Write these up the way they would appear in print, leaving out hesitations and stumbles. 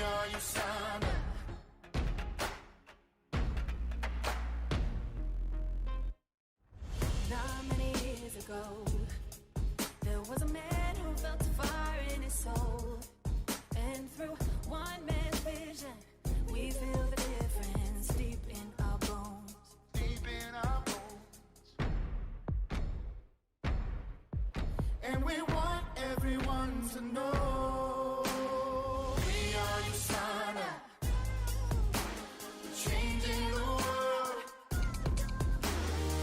are USANA. Not many years ago, there was a man who felt a fire in his soul. And through one man's vision, we feel the difference deep in our bones. Deep in our bones. And we want everyone to know we are USANA. Changing the world.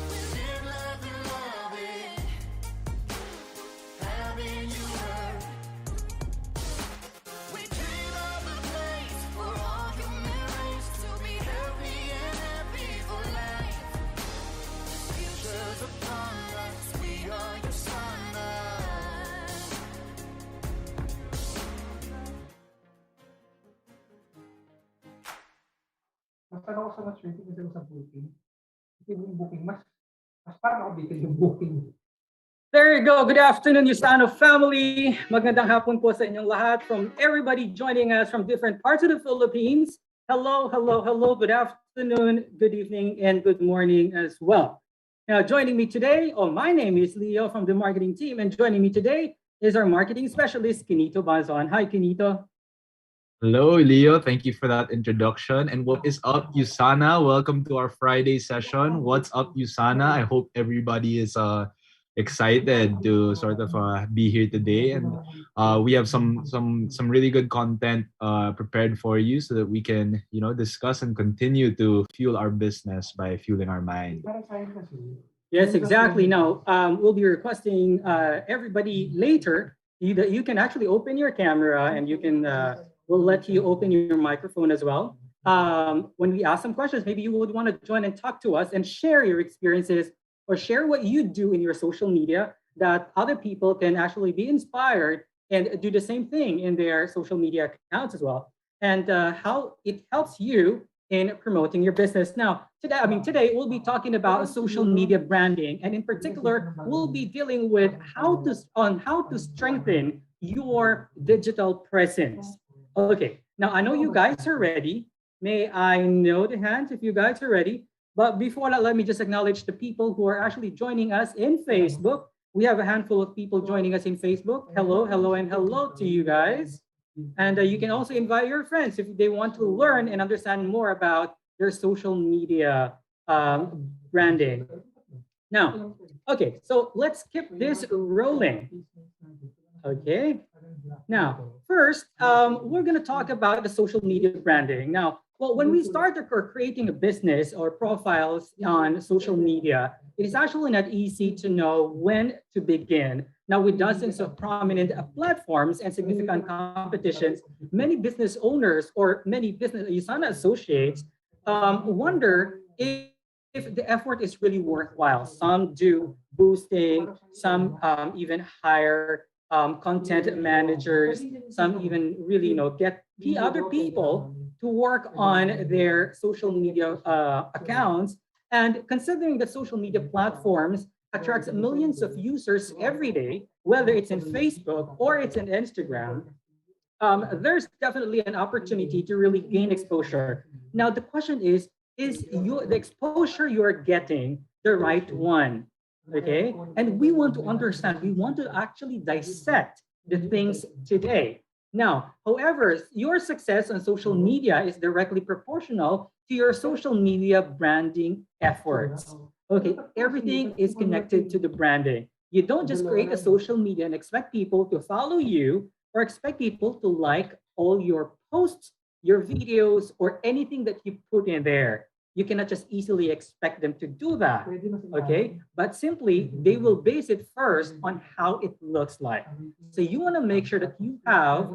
We live, love, and love it. Having you heard. We dream of a place for all human race to be healthy and happy for life. The future's upon us. We are USANA. Mas ano ko sa maturity kasi ko sa booking. Kasi yung booking, mas parang ako bitin yung booking. There you go. Good afternoon, USANA family. Magandang hapon po sa inyong lahat from everybody joining us from different parts of the Philippines. Hello, hello, hello. Good afternoon, good evening, and good morning as well. Now, joining me today, my name is Leo from the marketing team, and joining me today is our marketing specialist, Kinito Bazon. Hi, Kinito. Hello, Leo. Thank you for that introduction. And what is up, USANA? Welcome to our Friday session. What's up, USANA? I hope everybody is excited to sort of be here today, and we have some really good content prepared for you so that we can discuss and continue to fuel our business by fueling our mind. Yes, exactly. Now, we'll be requesting everybody later that you can actually open your camera and you can. We'll let you open your microphone as well. When we ask some questions, maybe you would want to join and talk to us and share your experiences or share what you do in your social media that other people can actually be inspired and do the same thing in their social media accounts as well. And how it helps you in promoting your business. Now, today we'll be talking about social media branding. And in particular, we'll be dealing with how to strengthen your digital presence. Okay, now I know you guys are ready. May I know the hands if you guys are ready? But before that, let me just acknowledge the people who are actually joining us in Facebook. We have a handful of people joining us in Facebook. Hello, hello, and hello to you guys. And you can also invite your friends if they want to learn and understand more about their social media branding. Now, okay, so let's keep this rolling. Okay. Now, first, we're going to talk about the social media branding. Now, well, when we start creating a business or profiles on social media, it is actually not easy to know when to begin. Now, with dozens of prominent platforms and significant competitions, many business owners or many business USANA associates wonder if the effort is really worthwhile. Some do boosting, some even hire content managers, some even really get other people to work on their social media accounts. And considering that social media platforms attracts millions of users every day, whether it's in Facebook or it's in Instagram, there's definitely an opportunity to really gain exposure. Now, the question is the exposure you're getting the right one? Okay, and we want to understand, we want to actually dissect the things today. Now, however, your success on social media is directly proportional to your social media branding efforts. Okay, everything is connected to the branding. You don't just create a social media and expect people to follow you or expect people to like all your posts, your videos, or anything that you put in there. You cannot just easily expect them to do that, okay? But simply, they will base it first on how it looks like. So you wanna make sure that you have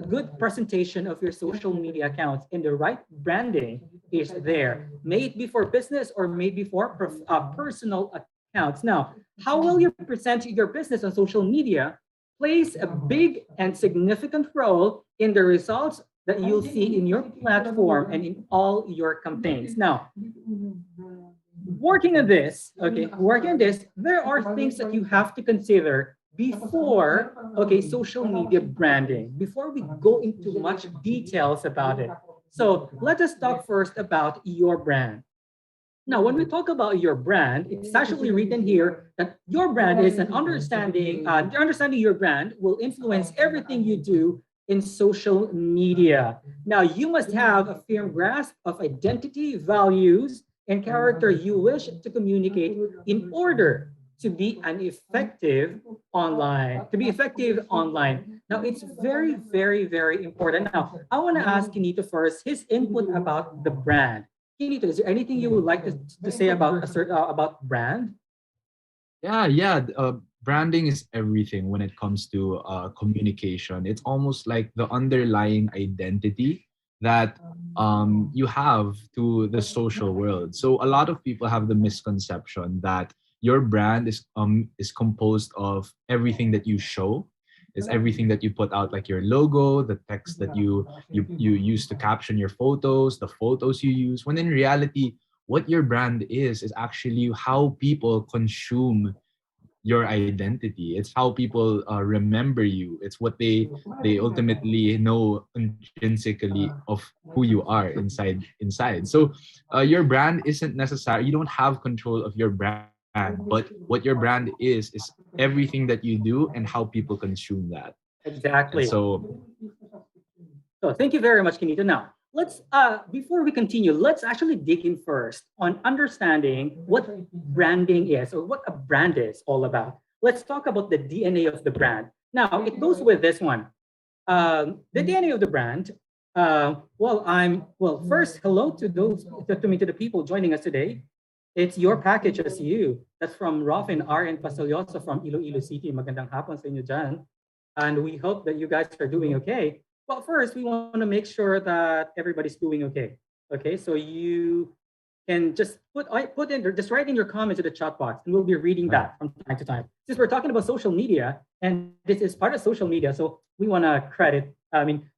a good presentation of your social media accounts and the right branding is there. May it be for business or maybe for personal accounts. Now, how will you present your business on social media plays a big and significant role in the results that you'll see in your platform and in all your campaigns. Now, working on this, there are things that you have to consider before, okay, social media branding, before we go into much details about it. So let us talk first about your brand. Now, when we talk about your brand, it's actually written here that your brand is an understanding, understanding your brand will influence everything you do in social media. Now, you must have a firm grasp of identity, values, and character you wish to communicate in order to be an effective online, to be effective online. Now, it's very, very, very important. Now, I want to ask Kinito first his input about the brand. Kinito, is there anything you would like to say about about brand? Yeah. Branding is everything when it comes to communication. It's almost like the underlying identity that you have to the social world. So a lot of people have the misconception that your brand is composed of everything that you show, is everything that you put out, like your logo, the text that you use to caption your photos, the photos you use. When in reality, what your brand is actually how people consume your identity. It's how people remember you. It's what they ultimately know intrinsically of who you are inside. So your brand isn't necessary. You don't have control of your brand, but what your brand is everything that you do and how people consume that. And Exactly. so So thank you very much, Kinito. Now, let's before we continue, let's actually dig in first on understanding what branding is or what a brand is all about. Let's talk about the DNA of the brand. Now, it goes with this one. The DNA of the brand. First, hello to those to the people joining us today. It's your package as you. That's from Rofin R. and Pasalyoso from Iloilo City. Magandang hapon sa inyo dyan. And we hope that you guys are doing okay. Well, first, we want to make sure that everybody's doing okay. Okay, so you can just put in just write in your comments in the chat box, and we'll be reading that from time to time. Since we're talking about social media, and this is part of social media, so we want to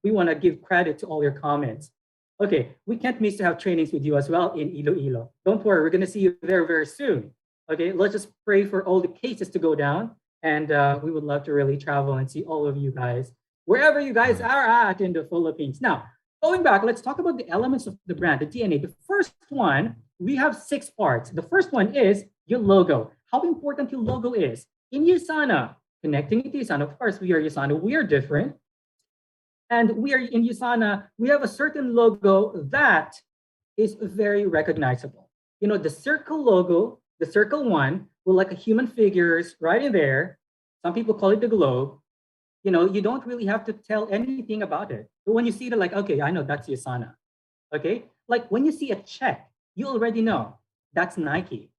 we want to give credit to all your comments. Okay, we can't miss to have trainings with you as well in Iloilo. Don't worry, we're going to see you very, very soon. Okay, let's just pray for all the cases to go down, and we would love to really travel and see all of you guys wherever you guys are at in the Philippines. Now, going back, let's talk about the elements of the brand, the DNA. The first one, we have 6 parts. The first one is your logo. How important your logo is. In USANA, connecting it to USANA, of course, we are USANA, we are different. And we are in USANA, we have a certain logo that is very recognizable. You know, the circle logo, the circle one, with like a human figures right in there. Some people call it the globe. You know, you don't really have to tell anything about it. But when you see it, like, okay, I know that's USANA. Okay, like when you see a check, you already know that's Nike.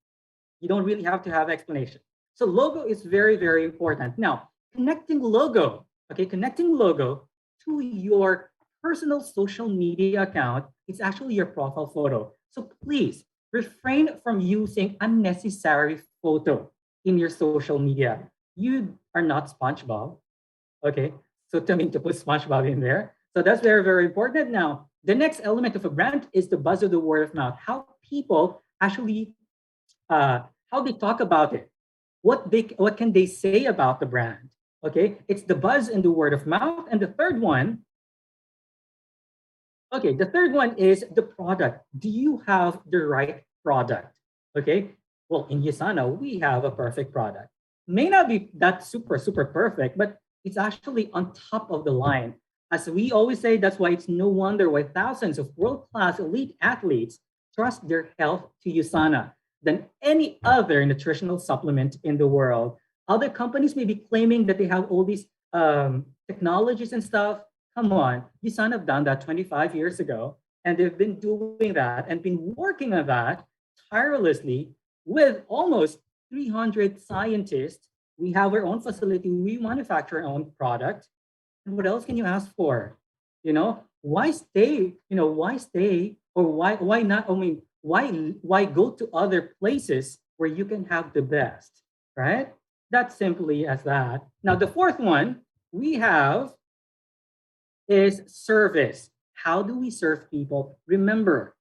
You don't really have to have explanation. So logo is very, very important. Now, connecting logo to your personal social media account, it's actually your profile photo. So please refrain from using unnecessary photo in your social media. You are not SpongeBob. Okay, so to put SpongeBob in there. So that's very, very important. Now, the next element of a brand is the buzz of the word of mouth. How people actually, how they talk about it. What can they say about the brand? Okay, it's the buzz and the word of mouth. And the third one is the product. Do you have the right product? Okay, well, in USANA, we have a perfect product. May not be that super, super perfect, but it's actually on top of the line. As we always say, that's why it's no wonder why thousands of world-class elite athletes trust their health to USANA than any other nutritional supplement in the world. Other companies may be claiming that they have all these technologies and stuff. Come on, USANA have done that 25 years ago, and they've been doing that and been working on that tirelessly with almost 300 scientists. We have our own facility. We manufacture our own product. And what else can you ask for? You know, why stay? Why stay? Or why not? I mean, why go to other places where you can have the best, right? That's simply as that. Now, the fourth one we have is service. How do we serve people? Remember,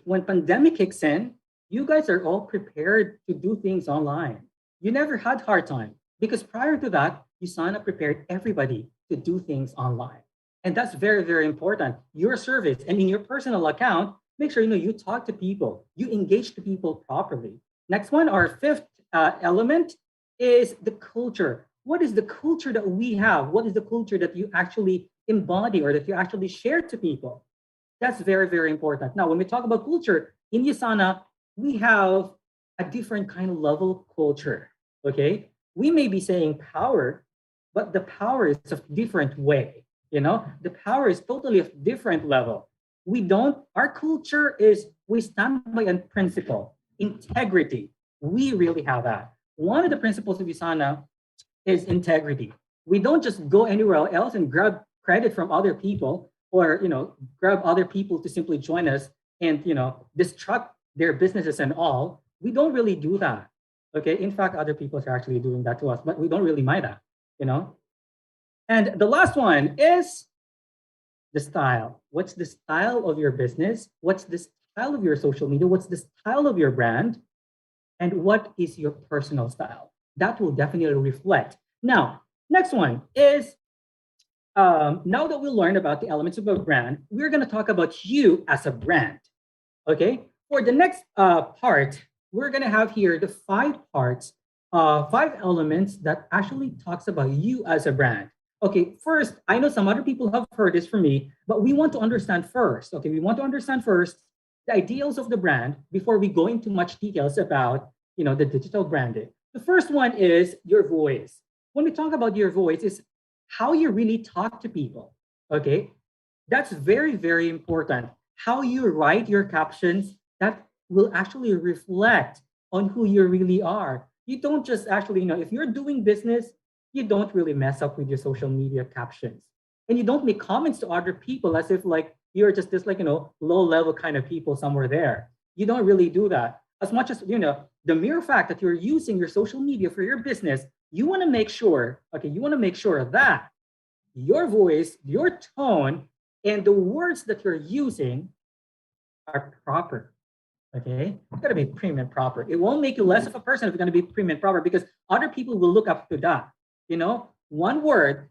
when pandemic kicks in, you guys are all prepared to do things online. You never had hard time. Because prior to that, USANA prepared everybody to do things online. And that's very, very important. Your service and in your personal account, make sure you talk to people, you engage the people properly. Next one, our fifth element is the culture. What is the culture that we have? What is the culture that you actually embody or that you actually share to people? That's very, very important. Now, when we talk about culture in USANA, we have a different kind of level of culture. Okay, we may be saying power, but the power is a different way. The power is totally a different level. Our culture is we stand by a principle, integrity. We really have that. One of the principles of USANA is integrity. We don't just go anywhere else and grab credit from other people or, grab other people to simply join us and, destruct their businesses and all. We don't really do that. Okay. In fact, other people are actually doing that to us, but we don't really mind that, And the last one is the style. What's the style of your business? What's the style of your social media? What's the style of your brand? And what is your personal style? That will definitely reflect. Now, next one is, now that we learned about the elements of a brand, we're going to talk about you as a brand. Okay. For the next part, we're going to have here the 5 parts, 5 elements that actually talks about you as a brand. Okay, first, I know some other people have heard this from me, but we want to understand first. Okay, we want to understand first the ideals of the brand before we go into much details about, the digital branding. The first one is your voice. When we talk about your voice, is how you really talk to people. Okay, that's very, very important. How you write your captions, that will actually reflect on who you really are. You don't just actually, if you're doing business, you don't really mess up with your social media captions. And you don't make comments to other people as if like you're just this low level kind of people somewhere there. You don't really do that. As much as, the mere fact that you're using your social media for your business, you want to make sure that your voice, your tone, and the words that you're using are proper. Okay, it's gotta be prim and proper. It won't make you less of a person if you're gonna be prim and proper because other people will look up to that. One word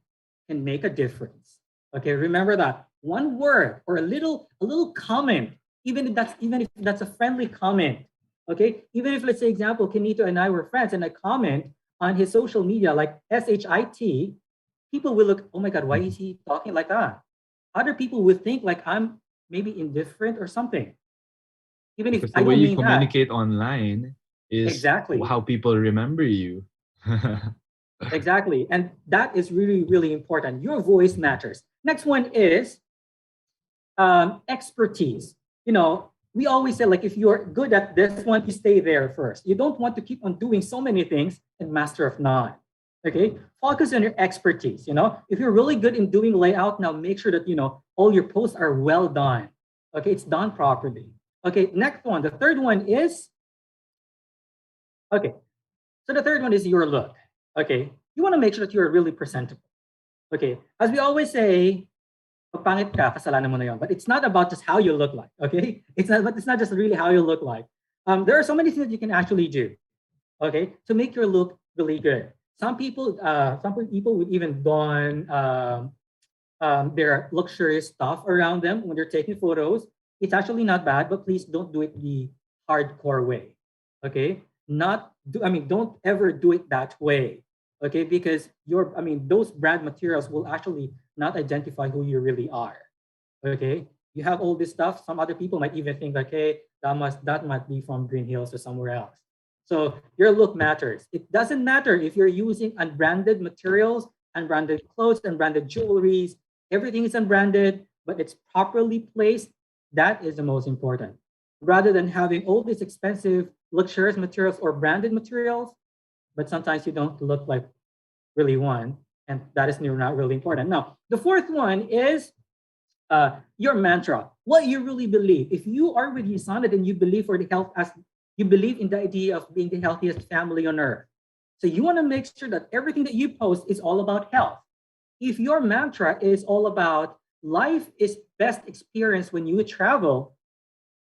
can make a difference. Okay, remember that. One word or a little comment, even if that's a friendly comment. Okay, even if, let's say, example, Kenito and I were friends and I comment on his social media like SHIT, people will look, oh my God, why is he talking like that? Other people will think like I'm maybe indifferent or something. Even if Because I the way don't you mean communicate online is Exactly. how people remember you. Exactly. And that is really, really important. Your voice matters. Next one is expertise. We always say, like, if you're good at this one, you stay there first. You don't want to keep on doing so many things and master of none. Okay. Focus on your expertise. If you're really good in doing layout, now make sure that, all your posts are well done. Okay. It's done properly. Okay. Next one. The third one is, okay. So the third one is your look. Okay. You want to make sure that you're really presentable. Okay. As we always say, pag pangit ka, kasalanan mo na yun. But it's not about just how you look like. Okay. It's not just really how you look like. There are so many things that you can actually do. Okay. To make your look really good. Some people would even don their luxurious stuff around them when they're taking photos. It's actually not bad, but please don't do it the hardcore way. Okay. Don't ever do it that way. Okay, because those brand materials will actually not identify who you really are. Okay, you have all this stuff. Some other people might even think like, hey, that might be from Green Hills or somewhere else. So your look matters. It doesn't matter if you're using unbranded materials, unbranded clothes, unbranded jewelries. Everything is unbranded, but it's properly placed. That is the most important. Rather than having all these expensive, luxurious materials or branded materials, but sometimes you don't look like really one, and that is not really important. Now, the fourth one is your mantra, what you really believe. If you are with USANA, then you believe you believe in the idea of being the healthiest family on earth. So you want to make sure that everything that you post is all about health. If your mantra is all about life is best experienced when you travel,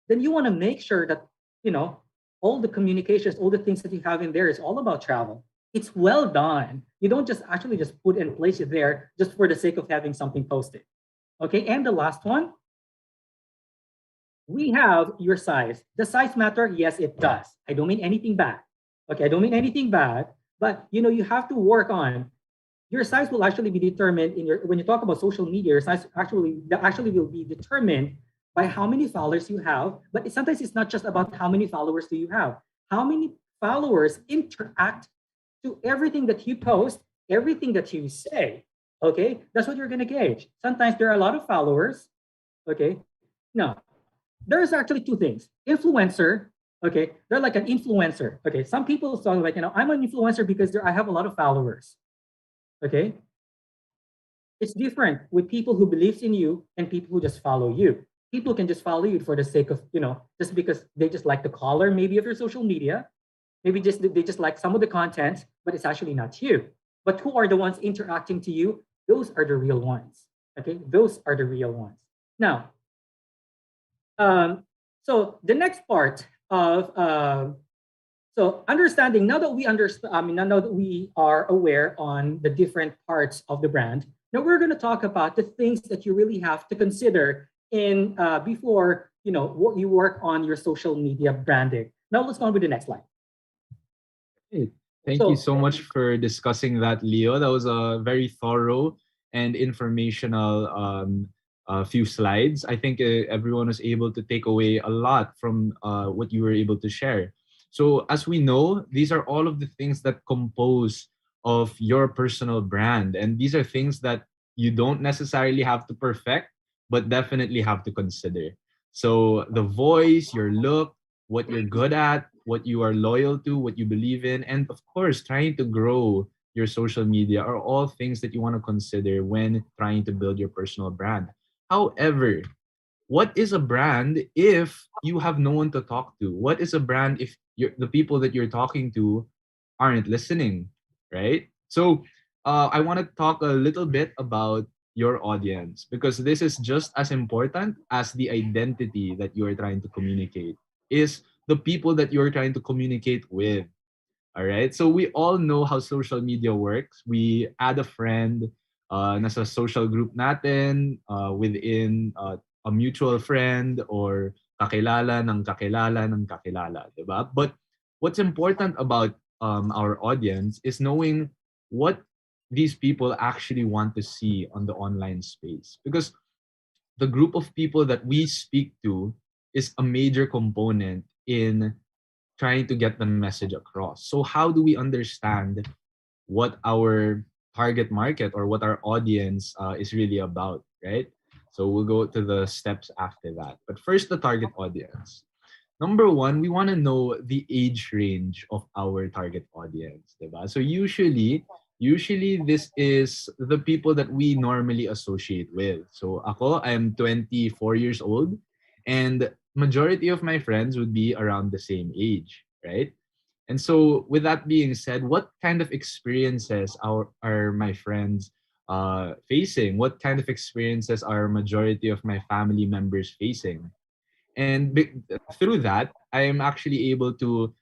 then you want to make sure that all the communications, all the things that you have in there is all about travel. it's well done. You don't just actually just put and place it there just for the sake of having something posted. Okay, and the last one, we have your size. Does size matter? Yes, it does. I don't mean anything bad. Okay, I don't mean anything bad, but you have to work on your size will actually be determined in your when you talk about social media, your size actually will be determined by how many followers you have. But sometimes it's not just about how many followers do you have. How many followers interact to everything that you post, everything that you say. Okay, that's what you're gonna gauge. Sometimes there are a lot of followers. Okay, no, there's actually two things. Influencer, okay, they're like an influencer. Okay, some people say like, I'm an influencer because I have a lot of followers. Okay, it's different with people who believes in you and people who just follow you. People can just follow you for the sake of, just because they just like the color maybe of your social media. Maybe they just like some of the content, but it's actually not you. But who are the ones interacting to you? Those are the real ones. Okay, those are the real ones. Now, so the next part of so understanding now that we understand, I mean, now that we are aware on the different parts of the brand, now we're going to talk about the things that you really have to consider in before you work on your social media branding. Now let's go on with the next slide. Hey, thank you So so much for discussing that, Leo. That was a very thorough and informational few slides. I think everyone was able to take away a lot from what you were able to share. So as we know, these are all of the things that compose of your personal brand. And these are things that you don't necessarily have to perfect, but definitely have to consider. So the voice, your look, what you're good at, what you are loyal to, what you believe in, and of course, trying to grow your social media are all things that you want to consider when trying to build your personal brand. However, what is a brand if you have no one to talk to? What is a brand if the people that you're talking to aren't listening, right? So I want to talk a little bit about your audience because this is just as important as the identity that you are trying to communicate is the people that you're trying to communicate with. All right. So we all know how social media works. We add a friend, nasa social group natin, within a mutual friend or kakilala ng kakilala, diba? But what's important about our audience is knowing what these people actually want to see on the online space. Because the group of people that we speak to is a major component in trying to get the message across. So how do we understand what our target market or what our audience is really about, right? So we'll go to the steps after that. But first, the target audience. Number one, we want to know the age range of our target audience, diba? So usually this is the people that we normally associate with. So ako, I'm 24 years old and majority of my friends would be around the same age, right? And so with that being said, what kind of experiences are my friends facing? What kind of experiences are majority of my family members facing? And through that, I am actually able to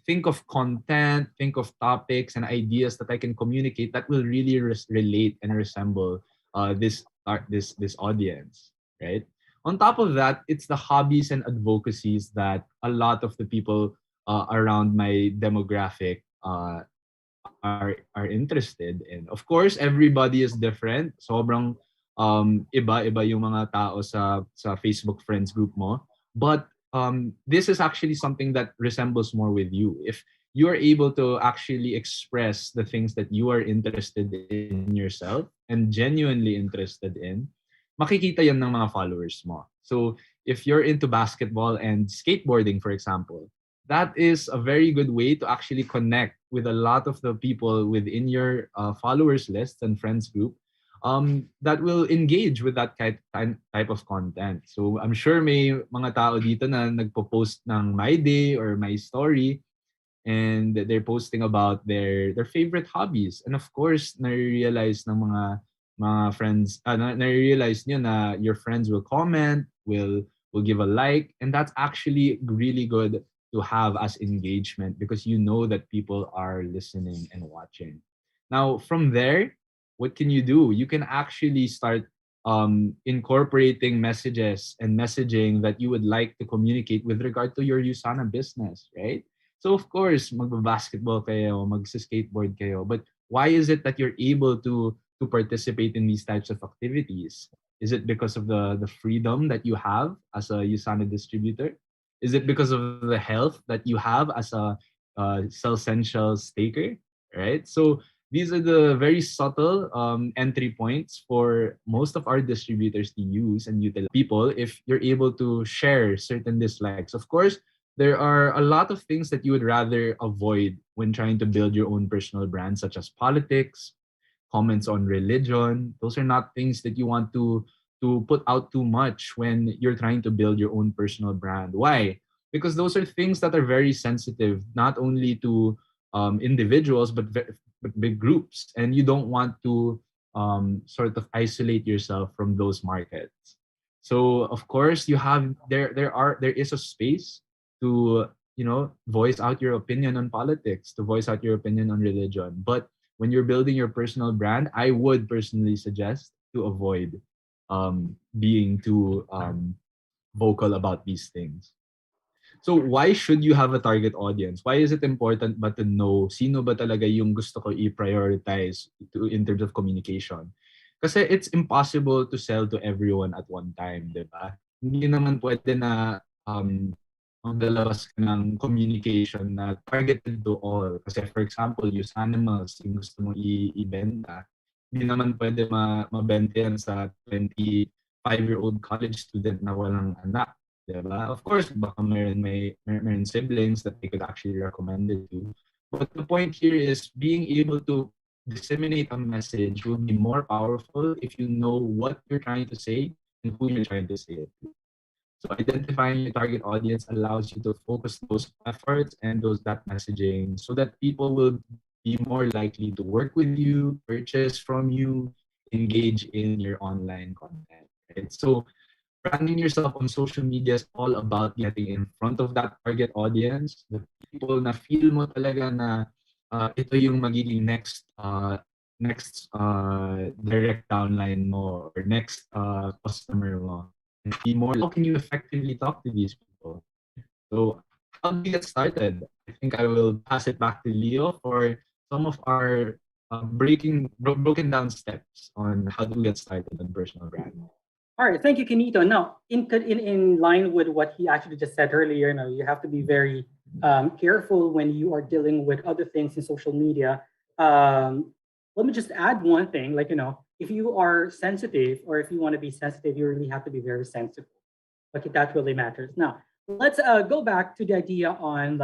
think of content, think of topics and ideas that I can communicate that will really relate and resemble this audience, right? On top of that, it's the hobbies and advocacies that a lot of the people around my demographic are interested in. Of course, everybody is different. Sobrang iba-iba yung mga tao sa Facebook friends group mo. But this is actually something that resembles more with you. If you are able to actually express the things that you are interested in yourself and genuinely interested in, makikita yan ng mga followers mo. So if you're into basketball and skateboarding, for example, that is a very good way to actually connect with a lot of the people within your followers list and friends group that will engage with that type of content. So I'm sure may mga tao dito na nagpo-post ng my day or my story and they're posting about their favorite hobbies. And of course, na-realize ng mga friends, na-realize nyo na your friends will comment, will give a like, and that's actually really good to have as engagement because you know that people are listening and watching. Now, from there, what can you do? You can actually start incorporating messages and messaging that you would like to communicate with regard to your USANA business, right? So of course, magbabasketball kayo, magsa-skateboard kayo, but why is it that you're able to participate in these types of activities? Is it because of the freedom that you have as a USANA distributor? Is it because of the health that you have as a Cellsential staker, right? So these are the very subtle entry points for most of our distributors to use and utilize people if you're able to share certain dislikes. Of course, there are a lot of things that you would rather avoid when trying to build your own personal brand, such as politics, comments on religion. Those are not things that you want to put out too much when you're trying to build your own personal brand. Why? Because those are things that are very sensitive, not only to individuals but big groups, and you don't want to sort of isolate yourself from those markets. So of course, you have there is a space to voice out your opinion on politics, to voice out your opinion on religion, but when you're building your personal brand, I would personally suggest to avoid being too vocal about these things. So why should you have a target audience? Why is it important ba to know sino ba talaga yung gusto ko i-prioritize in terms of communication? Kasi it's impossible to sell to everyone at one time, di ba? Hindi naman pwede na maglalabas ka ng communication na targeted to all. Kasi for example, use animals, yung gusto mong ibenta, hindi naman pwede mabenta yan sa 25-year-old college student na walang anak. Diba? Of course, baka meron siblings that they could actually recommend it to. But the point here is being able to disseminate a message will be more powerful if you know what you're trying to say and who you're trying to say it to. So identifying your target audience allows you to focus those efforts and that messaging so that people will be more likely to work with you, purchase from you, engage in your online content. Right? So branding yourself on social media is all about getting in front of that target audience, the people na feel mo talaga na ito yung magiging next direct downline mo or next customer mo. And be more, how can you effectively talk to these people? So how do you get started? I think I will pass it back to Leo for some of our broken down steps on how to get started on personal branding. All right, thank you, Kenito. Now, in line with what he actually just said earlier, you have to be very careful when you are dealing with other things in social media. Let me just add one thing, if you are sensitive or if you want to be sensitive, you really have to be very sensitive. Okay, that really matters. Now, let's go back to the idea on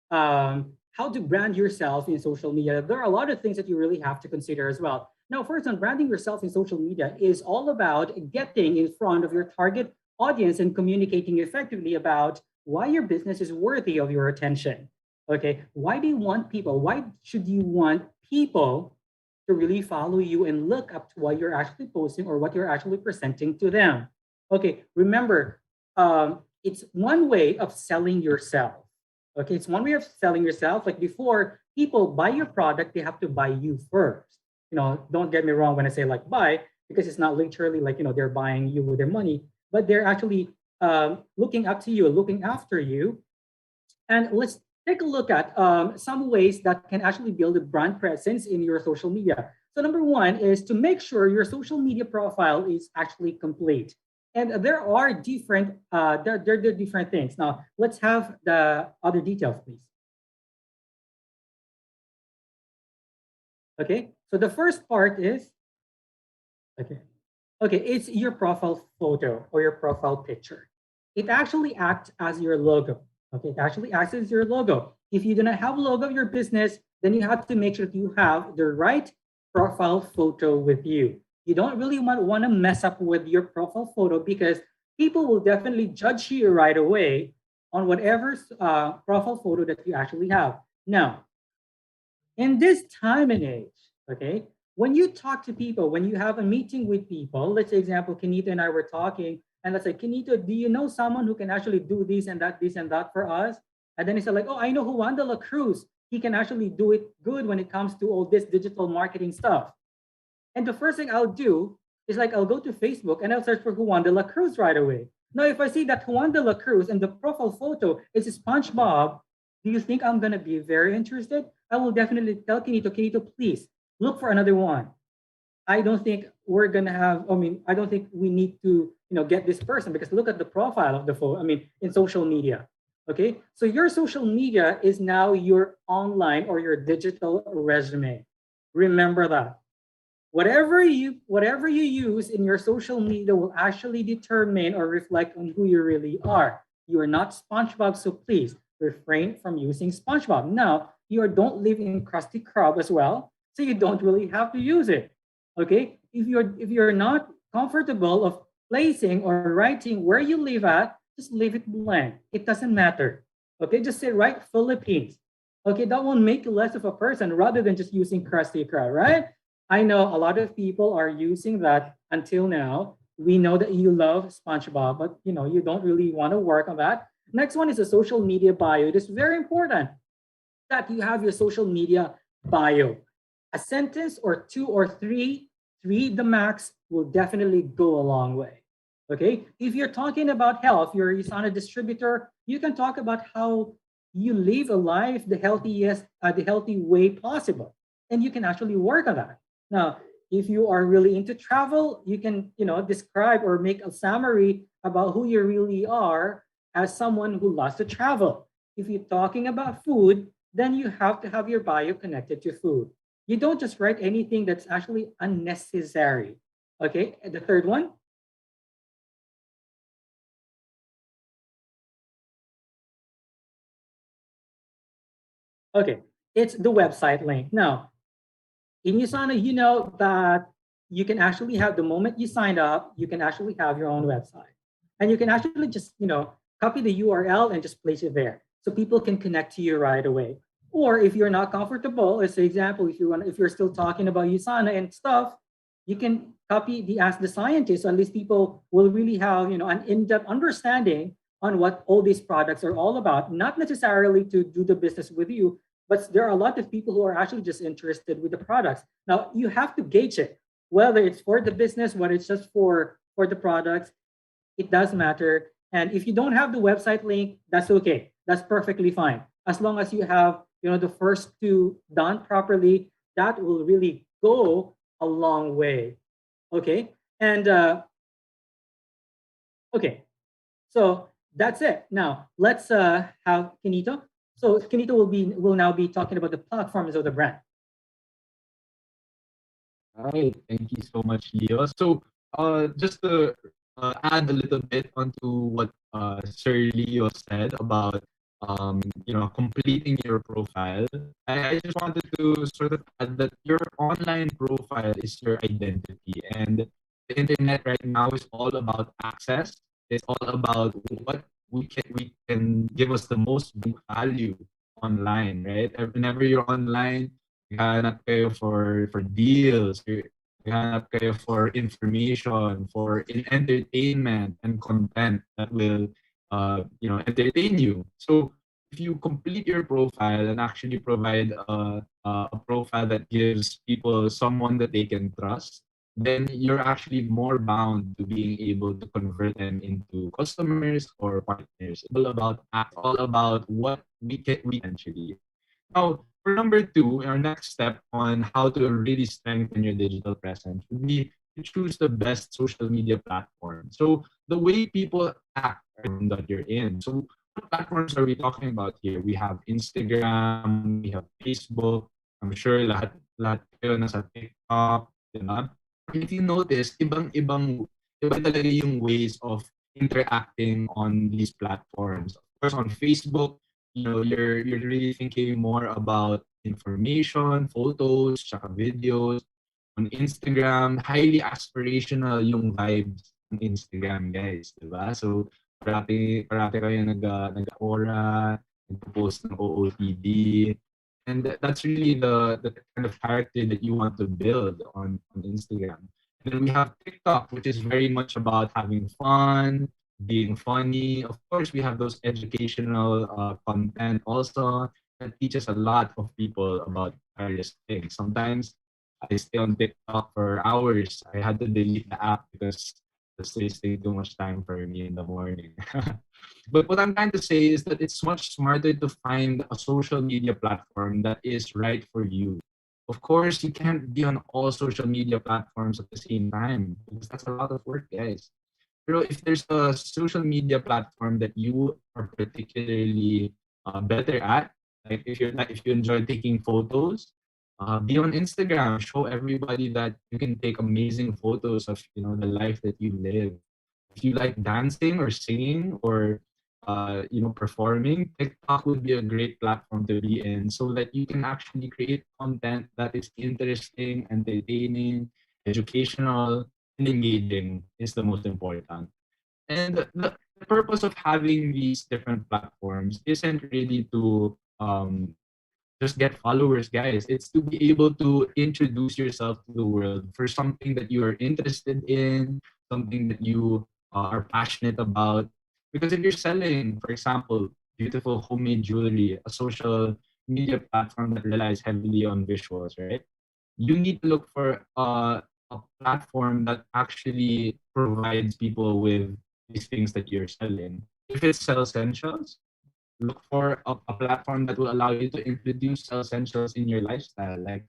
how to brand yourself in social media. There are a lot of things that you really have to consider as well. Now, first on branding yourself in social media is all about getting in front of your target audience and communicating effectively about why your business is worthy of your attention. Okay, why do you want people? Why should you want people to really follow you and look up to what you're actually posting or what you're actually presenting to them? Okay, remember, it's one way of selling yourself. Okay, it's one way of selling yourself. Like before people buy your product, they have to buy you first. Don't get me wrong when I say buy, because it's not literally they're buying you with their money, but they're actually looking up to you, looking after you. And let's take a look at some ways that can actually build a brand presence in your social media. So number one is to make sure your social media profile is actually complete. And there are different different things. Now let's have the other details, please. Okay, so the first part is, it's your profile photo or your profile picture. It actually acts as your logo. Okay, it actually acts as your logo. If you do not have a logo of your business, then you have to make sure that you have the right profile photo with you. You don't really want to mess up with your profile photo because people will definitely judge you right away on whatever profile photo that you actually have. Now, in this time and age, okay, when you talk to people, when you have a meeting with people, let's say example, Kenito and I were talking, and let's say, Kenito, do you know someone who can actually do this and that for us? And then he said like, oh, I know Juan de la Cruz. He can actually do it good when it comes to all this digital marketing stuff. And the first thing I'll do is like I'll go to Facebook and I'll search for Juan de la Cruz right away. Now, if I see that Juan de la Cruz and the profile photo is SpongeBob, do you think I'm gonna be very interested? I will definitely tell Kinito, please look for another one. I don't think we're gonna have. I mean, I don't think we need to, get this person because look at the profile of the photo. I mean, in social media. Okay, so your social media is now your online or your digital resume. Remember that. Whatever you use in your social media will actually determine or reflect on who you really are. You are not SpongeBob, so please refrain from using SpongeBob. Now, you don't live in Krusty Krab as well, so you don't really have to use it. Okay? If you're not comfortable of placing or writing where you live at, just leave it blank. It doesn't matter. Okay, just say right Philippines. Okay, that won't make you less of a person rather than just using Krusty Krab, right? I know a lot of people are using that until now. We know that you love SpongeBob, but you don't really want to work on that. Next one is a social media bio. It is very important that you have your social media bio. A sentence or two or three the max will definitely go a long way. Okay? If you're talking about health, you're a USANA distributor, you can talk about how you live a life the healthy way possible. And you can actually work on that. Now, if you are really into travel, you can, describe or make a summary about who you really are as someone who loves to travel. If you're talking about food, then you have to have your bio connected to food. You don't just write anything that's actually unnecessary. Okay, and the third one. Okay, it's the website link. Now, in USANA, you know that you can actually have the moment you signed up, you can actually have your own website. And you can actually just, copy the URL and just place it there. So people can connect to you right away. Or if you're not comfortable, as an example, if you're still talking about USANA and stuff, you can copy the Ask the Scientist. So at least people will really have, an in-depth understanding on what all these products are all about, not necessarily to do the business with you, but there are a lot of people who are actually just interested with the products. Now, you have to gauge it, whether it's for the business, whether it's just for the products, it does matter. And if you don't have the website link, that's okay. That's perfectly fine. As long as you have, the first two done properly, that will really go a long way. Okay. And okay. So that's it. Now let's have Kinito. So Kinito will now be talking about the platforms of the brand. All right, thank you so much, Leo. So, just to add a little bit onto what Sir Leo said about completing your profile, I just wanted to sort of add that your online profile is your identity, and the internet right now is all about access. It's all about what we can give us the most value online, right? Whenever you're online, hanap kayo for deals, hanap kayo for information, for entertainment and content that will entertain you. So if you complete your profile and actually provide a profile that gives people someone that they can trust, then you're actually more bound to being able to convert them into customers or partners. All about what we can actually. Now, for number two, our next step on how to really strengthen your digital presence would be to choose the best social media platform. So the way people act that you're in. So what platforms are we talking about here? We have Instagram, we have Facebook. I'm sure lahat kayo nasa TikTok, di ba? If you notice, iba talaga yung ways of interacting on these platforms. Of course, on Facebook, you're really thinking more about information, photos, tsaka videos. On Instagram, highly aspirational yung vibes ng Instagram, guys, 'di ba? So parati kayo nag-aura, nagpo-post ng OOTD. And that's really the kind of character that you want to build on Instagram. And then we have TikTok, which is very much about having fun, being funny. Of course, we have those educational content also that teaches a lot of people about various things. Sometimes I stay on TikTok for hours. I had to delete the app because it's wasting too much time for me in the morning. But what I'm trying to say is that it's much smarter to find a social media platform that is right for you. Of course, you can't be on all social media platforms at the same time because that's a lot of work, guys. Pero if there's a social media platform that you are particularly better at, like if you enjoy taking photos, be on Instagram. Show everybody that you can take amazing photos of the life that you live. If you like dancing or singing or performing, TikTok would be a great platform to be in so that you can actually create content that is interesting, entertaining, educational, and engaging is the most important. And the purpose of having these different platforms isn't really to just get followers, guys. It's to be able to introduce yourself to the world for something that you are interested in, something that you are passionate about. Because if you're selling, for example, beautiful homemade jewelry, a social media platform that relies heavily on visuals, right? You need to look for a platform that actually provides people with these things that you're selling. If it's Sell Essentials, look for a platform that will allow you to introduce essentials in your lifestyle, like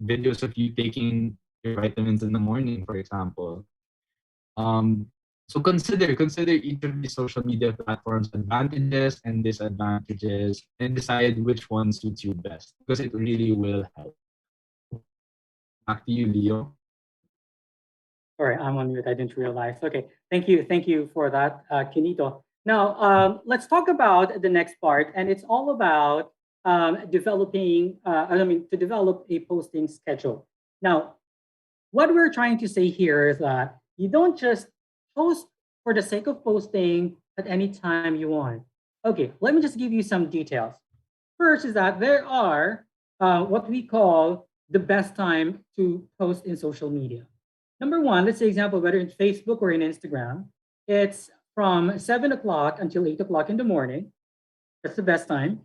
videos of you taking your vitamins in the morning, for example. Um, so consider each of these social media platforms advantages and disadvantages, and decide which one suits you best because it really will help. Back to you, Leo. Sorry, I'm on mute. I didn't realize. Okay, thank you for that, Kinito. Now, let's talk about the next part, and it's all about developing. To develop a posting schedule. Now, what we're trying to say here is that you don't just post for the sake of posting at any time you want. Okay, let me just give you some details. First is that there are what we call the best time to post in social media. Number one, let's say example, whether in Facebook or in Instagram, it's from 7 o'clock until 8 o'clock in the morning. That's the best time.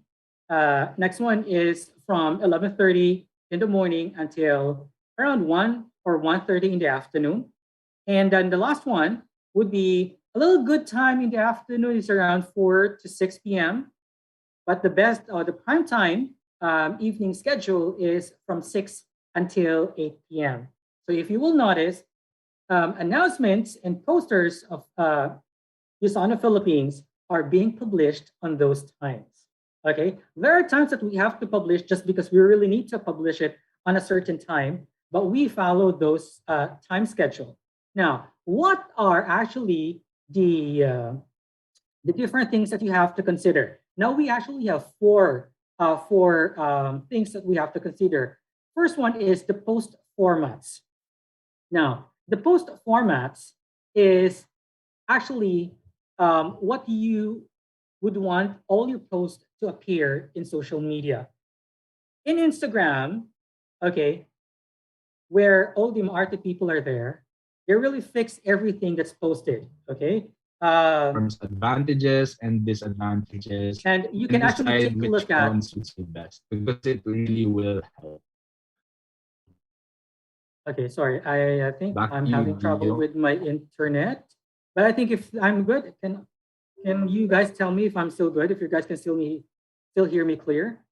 Next one is from 11:30 in the morning until around 1 or 1:30 in the afternoon. And then the last one would be a little good time in the afternoon is around 4 to 6 p.m. But the best or the prime time evening schedule is from 6 until 8 p.m. So if you will notice, announcements and posters of USANA Philippines are being published on those times. Okay, there are times that we have to publish just because we really need to publish it on a certain time, but we follow those time schedule. Now, what are actually the different things that you have to consider? Now we actually have four things that we have to consider. First one is the post formats. Now, the post formats is actually what you would want all your posts to appear in social media. In Instagram, okay, where all the market people are there, they really fix everything that's posted, okay? Terms advantages and disadvantages, And you and can actually decide take a which look at, one suits you best because it really will help. okay, sorry, I think Back I'm to you, having trouble Leo. with my internet, but I think if I'm good, can you guys tell me if I'm still good, if you guys can still hear me clear?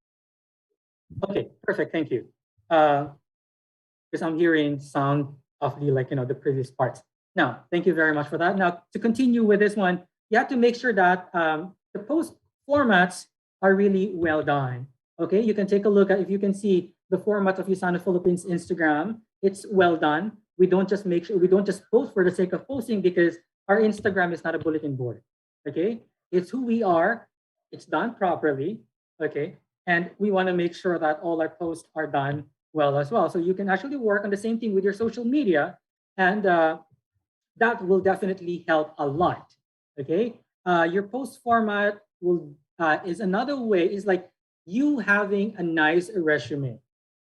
Okay, perfect, thank you. Because I'm hearing sound of the previous parts. Now, thank you very much for that. Now, to continue with this one, you have to make sure that the post formats are really well done. Okay, you can take a look at, if you can see the format of USANA Philippines Instagram, it's well done. We don't just post for the sake of posting because our Instagram is not a bulletin board. Okay, it's who we are. It's done properly. Okay, and we want to make sure that all our posts are done well as well. So you can actually work on the same thing with your social media, and that will definitely help a lot. Okay, your post format will is another way. Is like you having a nice resume.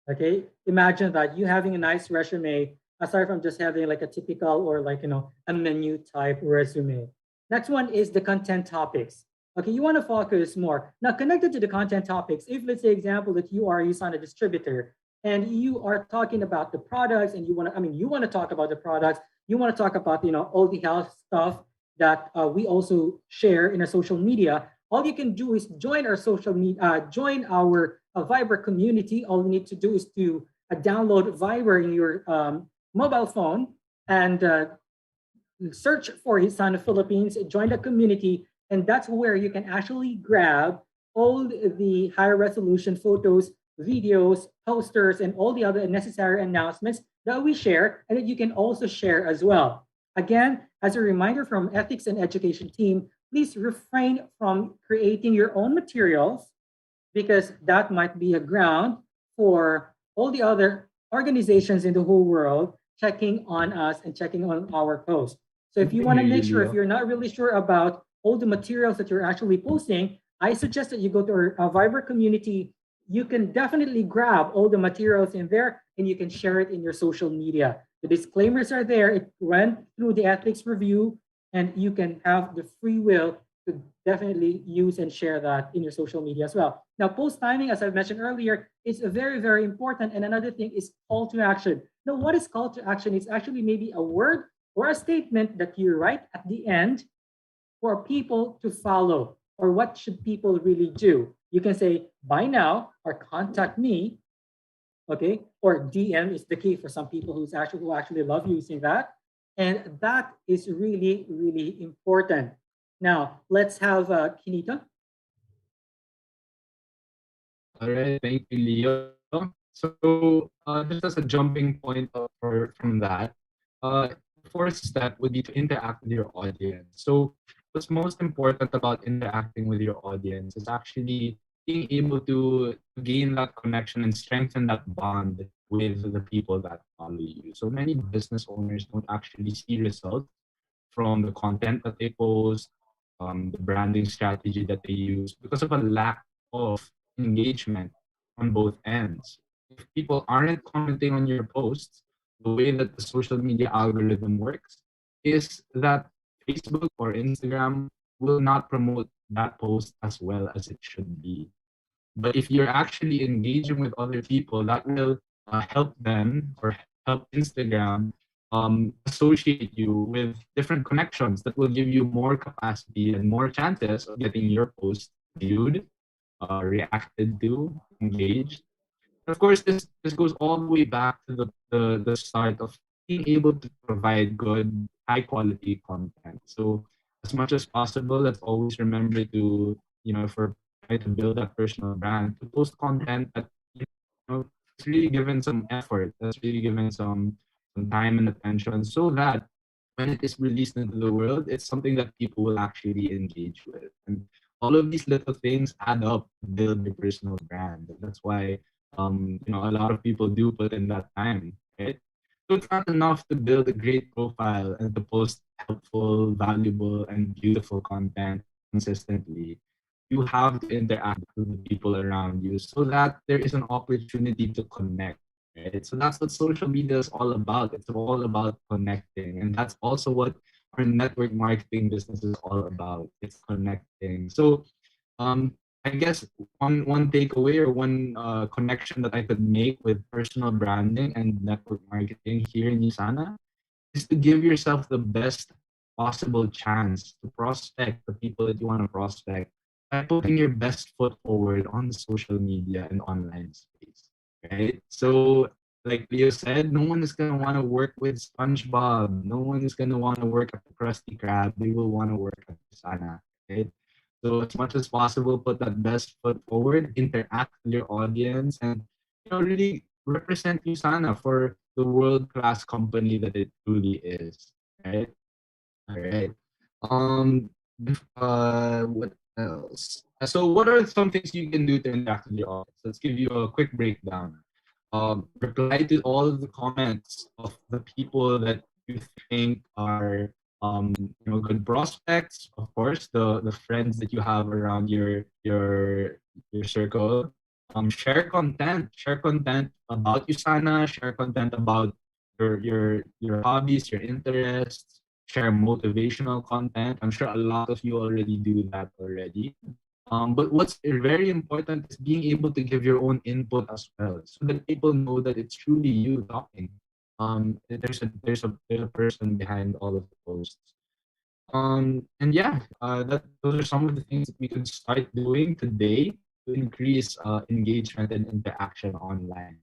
Okay, imagine that you having a nice resume aside from just having like a typical or a menu type resume. Next one is the content topics. Okay, you want to focus more. Now, connected to the content topics, if let's say example that you are a USANA distributor and you are talking about the products and you want to, you want to talk about the products, you want to talk about, all the health stuff that we also share in our social media, all you can do is join our social media, join our Viber community. All you need to do is to download Viber in your mobile phone and search for USANA Philippines, join the community, and that's where you can actually grab all the higher resolution photos, videos, posters, and all the other necessary announcements that we share and that you can also share as well. Again, as a reminder from ethics and education team, please refrain from creating your own materials because that might be a ground for all the other organizations in the whole world checking on us and checking on our posts. So if you want to make sure, if you're not really sure about all the materials that you're actually posting, I suggest that you go to our Viber community. You can definitely grab all the materials in there and you can share it in your social media. The disclaimers are there. It went through the ethics review and you can have the free will to definitely use and share that in your social media as well. Now, post timing, as I've mentioned earlier, is very, very important. And another thing is call to action. Now, what is call to action? It's actually maybe a word or a statement that you write at the end for people to follow, or what should people really do? You can say buy now or contact me, okay? Or DM is the key for some people who actually love using that, and that is really, really important. Now let's have Kinita. All right, thank you, Leo. So just as a jumping point from that, the fourth step would be to interact with your audience. So what's most important about interacting with your audience is actually being able to gain that connection and strengthen that bond with the people that follow you. So many business owners don't actually see results from the content that they post, the branding strategy that they use because of a lack of engagement on both ends. If people aren't commenting on your posts, the way that the social media algorithm works is that Facebook or Instagram will not promote that post as well as it should be. But if you're actually engaging with other people, that will help them or help Instagram associate you with different connections that will give you more capacity and more chances of getting your post viewed, reacted to, engaged. Of course, this goes all the way back to the start of being able to provide good, high quality content. So as much as possible, let's always remember to, if we're trying to build that personal brand, to post content that it's really given some effort, that's really given some time and attention, so that when it is released into the world, it's something that people will actually engage with. And all of these little things add up to build your personal brand. That's why a lot of people do put in that time, right? So it's not enough to build a great profile and to post helpful, valuable, and beautiful content consistently. You have to interact with the people around you so that there is an opportunity to connect. Right? So that's what social media is all about. It's all about connecting. And that's also what our network marketing business is all about. It's connecting. So I guess one takeaway or one connection that I could make with personal branding and network marketing here in USANA is to give yourself the best possible chance to prospect the people that you want to prospect by putting your best foot forward on the social media and online space, right? So, like Leo said, no one is going to want to work with SpongeBob. No one is going to want to work at the Krusty Krab. They will want to work at USANA, right? So as much as possible, put that best foot forward, interact with your audience, and really represent USANA for the world-class company that it truly is. Right? All right. Um. What else? So, what are some things you can do to interact with your audience? Let's give you a quick breakdown. Reply to all of the comments of the people that you think are good prospects. Of course, the friends that you have around your circle. Share content about USANA, share content about your hobbies, your interests, share motivational content. I'm sure a lot of you already do that already. But what's very important is being able to give your own input as well, so that people know that it's truly you talking. There's a person behind all of the posts. And yeah, those are some of the things that we could start doing today to increase engagement and interaction online.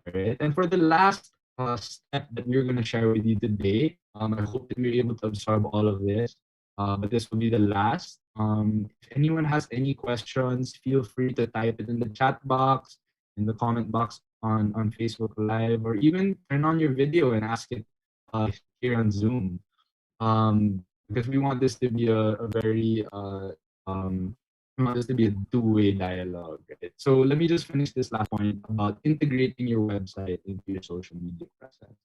Right. And for the last step that we're going to share with you today, I hope that we're able to absorb all of this. But this will be the last. If anyone has any questions, feel free to type it in the chat box, in the comment box on Facebook Live, or even turn on your video and ask it here on Zoom. Because we want this to be a very we want this to be a two-way dialogue, right? So let me just finish this last point about integrating your website into your social media presence.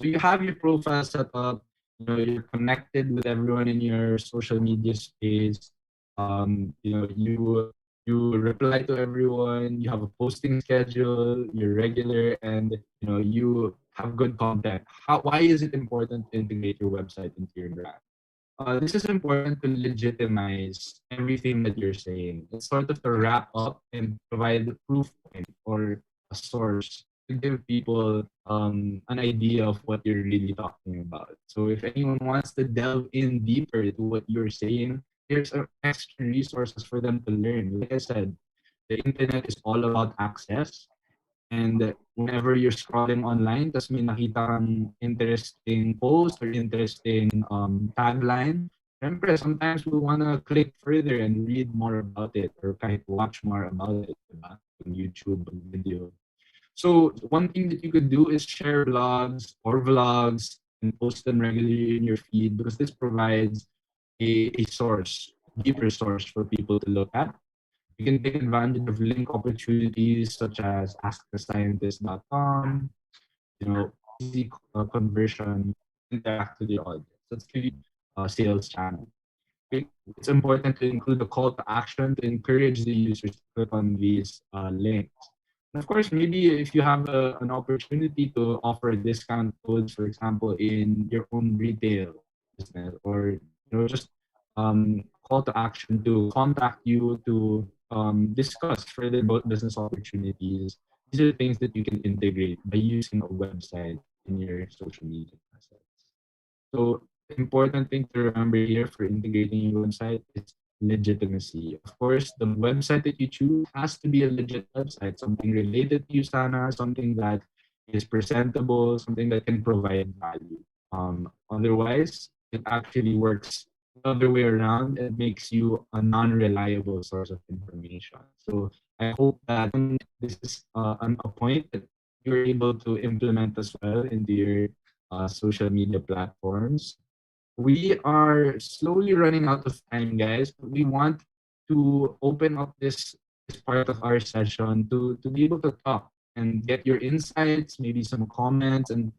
So you have your profile set up, you know, you're connected with everyone in your social media space. You know, you reply to everyone, you have a posting schedule, you're regular, and you know, you have good content. Why is it important to integrate your website into your brand? This is important to legitimize everything that you're saying. It's sort of to wrap up and provide a proof point or a source to give people an idea of what you're really talking about. So if anyone wants to delve in deeper into what you're saying, there's extra resources for them to learn. Like I said, the internet is all about access. And whenever you're scrolling online, tas may nakita kang interesting post or interesting tagline, syempre, sometimes we want to click further and read more about it or kahit watch more about it, diba? On YouTube video. So one thing that you could do is share blogs or vlogs and post them regularly in your feed, because this provides a source, deeper source for people to look at. You can take advantage of link opportunities such as askthescientist.com, you know, easy conversion, interact with your audience. That's really a sales channel. It's important to include a call to action to encourage the users to click on these links. And of course, maybe if you have an opportunity to offer discount codes, for example, in your own retail business, or you know, just call to action to contact you to discuss further about business opportunities. These are things that you can integrate by using a website in your social media assets. So the important thing to remember here for integrating your website is legitimacy. Of course, the website that you choose has to be a legit website, something related to USANA, something that is presentable, something that can provide value. Otherwise, it actually works the other way around and makes you a non-reliable source of information. So I hope that this is a point that you're able to implement as well into your social media platforms. We are slowly running out of time, guys. But we want to open up this part of our session to be able to talk and get your insights, maybe some comments and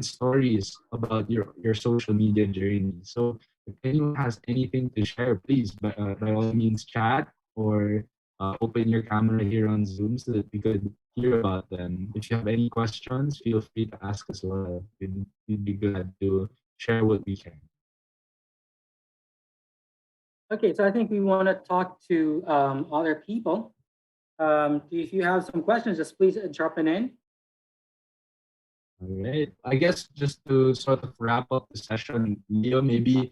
stories about your social media journey. So if anyone has anything to share, please by all means chat or open your camera here on Zoom so that we could hear about them. If you have any questions, feel free to ask as well. We'd be glad to share what we can. Okay, so I think we want to talk to other people. If you have some questions, just please drop it in. All right. I guess just to sort of wrap up the session, Leo, maybe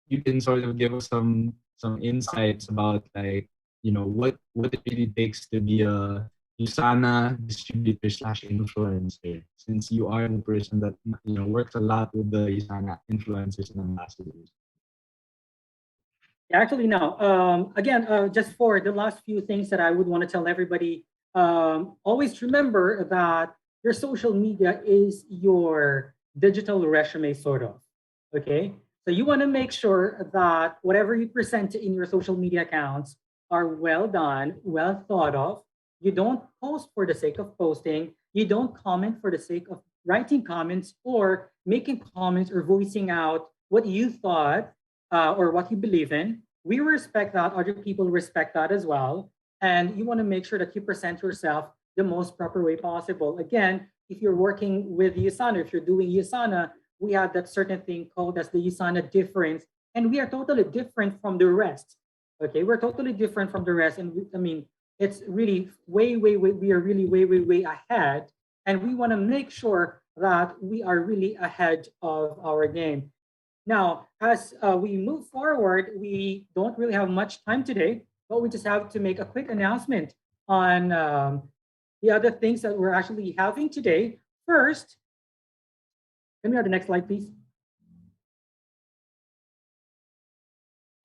you can sort of give us some insights about, like, you know, what it really takes to be a USANA distributor slash influencer, since you are the person that, you know, works a lot with the USANA influencers and ambassadors. Actually, no. Again, just for the last few things that I would want to tell everybody, always remember that your social media is your digital resume, sort of. Okay? So you want to make sure that whatever you present in your social media accounts are well done, well thought of. You don't post for the sake of posting. You don't comment for the sake of writing comments or making comments or voicing out what you thought or what you believe in. We respect that. Other people respect that as well. And you want to make sure that you present yourself the most proper way possible. Again, if you're working with USANA, if you're doing USANA, we have that certain thing called as the USANA difference, and we are totally different from the rest. Okay, we're totally different from the rest, and I mean, it's really way. We are really way ahead, and we want to make sure that we are really ahead of our game. Now, as we move forward, we don't really have much time today, but we just have to make a quick announcement on the other things that we're actually having today. First, can we have the next slide, please?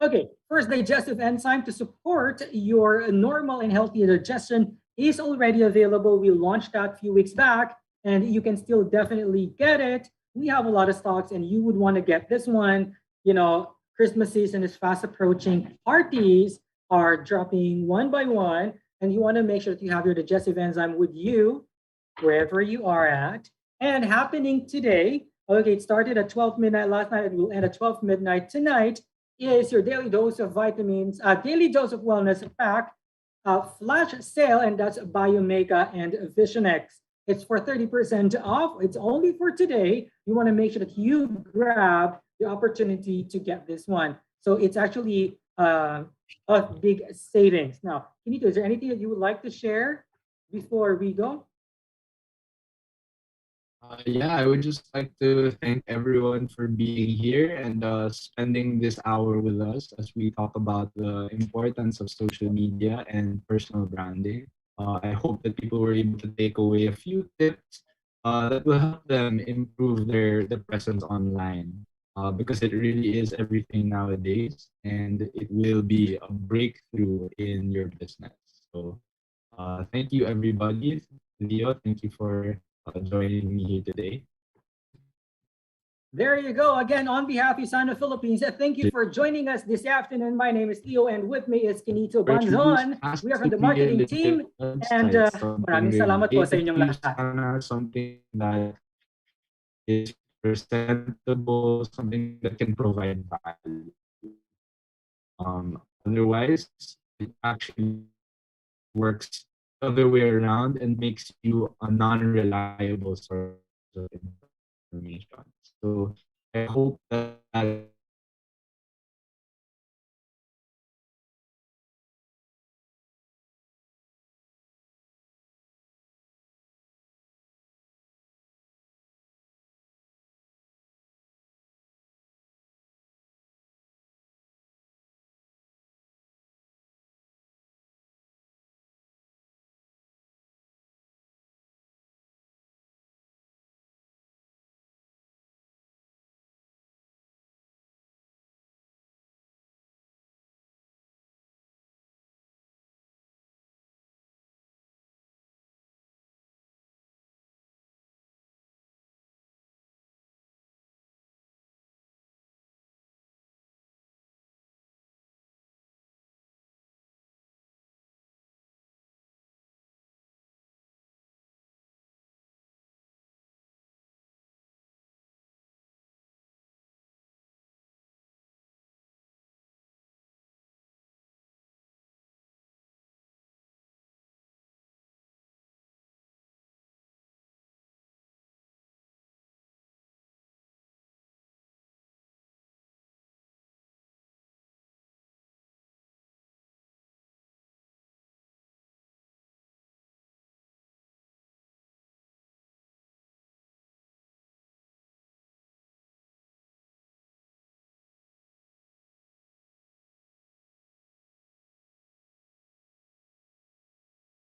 Okay, first, digestive enzyme to support your normal and healthy digestion is already available. We launched that a few weeks back, and you can still definitely get it. We have a lot of stocks, and you would want to get this one. You know, Christmas season is fast approaching. Parties are dropping one by one, and you want to make sure that you have your digestive enzyme with you wherever you are at. And happening today, okay, it started at 12 midnight last night, and will end at 12 midnight tonight, is your daily dose of vitamins, daily dose of wellness pack, flash sale, and that's Biomega and Visionex. It's for 30% off. It's only for today. You want to make sure that you grab the opportunity to get this one. So it's actually a big savings. Now, Kinito, is there anything that you would like to share before we go? Yeah, I would just like to thank everyone for being here and spending this hour with us as we talk about the importance of social media and personal branding. I hope that people were able to take away a few tips that will help them improve their presence online because it really is everything nowadays and it will be a breakthrough in your business. So thank you, everybody. Leo, thank you for joining me here today. There you go. Again, on behalf of USANA Philippines, thank you for joining us this afternoon. My name is Theo, and with me is Kinito Banzon. We are from the marketing team, and maraming salamat po sa inyong lahat. Something that is presentable, something that can provide value. Otherwise, it actually works the other way around and makes you a non-reliable source of information. So I hope that